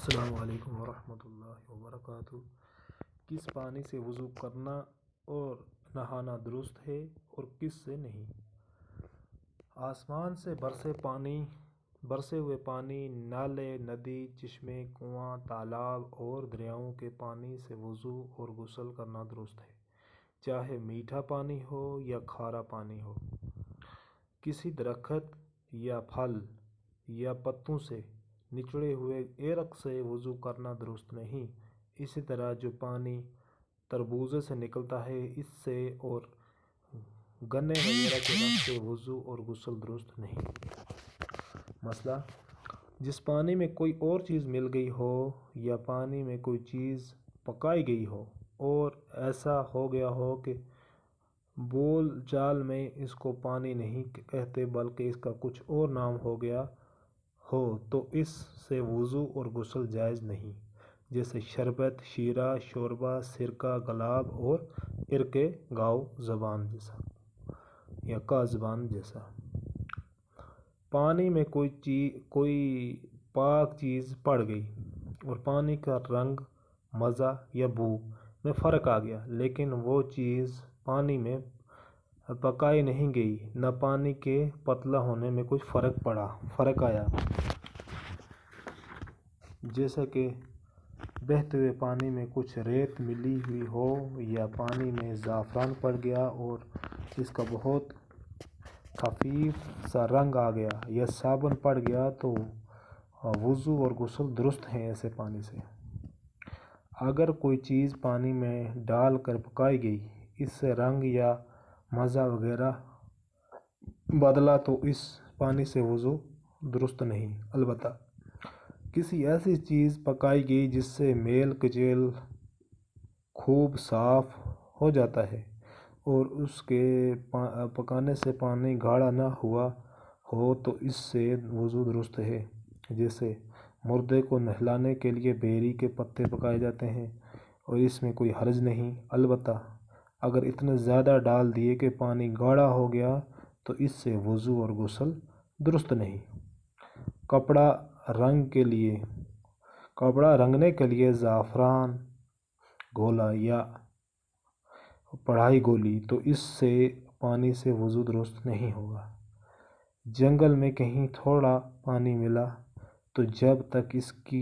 السلام علیکم ورحمۃ اللہ وبرکاتہ۔ کس پانی سے وضو کرنا اور نہانا درست ہے اور کس سے نہیں؟ آسمان سے برسے ہوئے پانی، نالے، ندی، چشمے، کنواں، تالاب اور دریاؤں کے پانی سے وضو اور غسل کرنا درست ہے، چاہے میٹھا پانی ہو یا کھارا پانی ہو۔ کسی درخت یا پھل یا پتوں سے نچوڑے ہوئے عرق سے وضو کرنا درست نہیں۔ اسی طرح جو پانی تربوزے سے نکلتا ہے، اس سے اور گنے وغیرہ کے رس سے وضو اور غسل درست نہیں۔ مسئلہ: جس پانی میں کوئی اور چیز مل گئی ہو یا پانی میں کوئی چیز پکائی گئی ہو اور ایسا ہو گیا ہو کہ بول چال میں اس کو پانی نہیں کہتے بلکہ اس کا کچھ اور نام ہو گیا ہو تو اس سے وضو اور غسل جائز نہیں، جیسے شربت، شیرہ، شوربہ، سرکہ، گلاب اور عرق گاؤ زبان جیسا۔ پانی میں کوئی پاک چیز پڑ گئی اور پانی کا رنگ، مزہ یا بو میں فرق آ گیا، لیکن وہ چیز پانی میں پکائی نہیں گئی، نہ پانی کے پتلا ہونے میں کچھ فرق آیا، جیسا کہ بہتے ہوئے پانی میں کچھ ریت ملی ہوئی ہو یا پانی میں زعفران پڑ گیا اور اس کا بہت خفیف سا رنگ آ گیا یا صابن پڑ گیا، تو وضو اور غسل درست ہیں ایسے پانی سے۔ اگر کوئی چیز پانی میں ڈال کر پکائی گئی، اس سے رنگ یا مزہ وغیرہ بدلا تو اس پانی سے وضو درست نہیں۔ البتہ کسی ایسی چیز پکائی گئی جس سے میل کچیل خوب صاف ہو جاتا ہے اور اس کے پکانے سے پانی گاڑھا نہ ہوا ہو تو اس سے وضو درست ہے، جیسے مردے کو نہلانے کے لیے بیری کے پتے پکائے جاتے ہیں اور اس میں کوئی حرج نہیں۔ البتہ اگر اتنے زیادہ ڈال دیے کہ پانی گاڑھا ہو گیا تو اس سے وضو اور غسل درست نہیں۔ کپڑا رنگنے کے لیے زعفران گھولا یا پڑھائی گھولی تو اس سے پانی سے وضو درست نہیں ہوگا۔ جنگل میں کہیں تھوڑا پانی ملا تو جب تک اس کی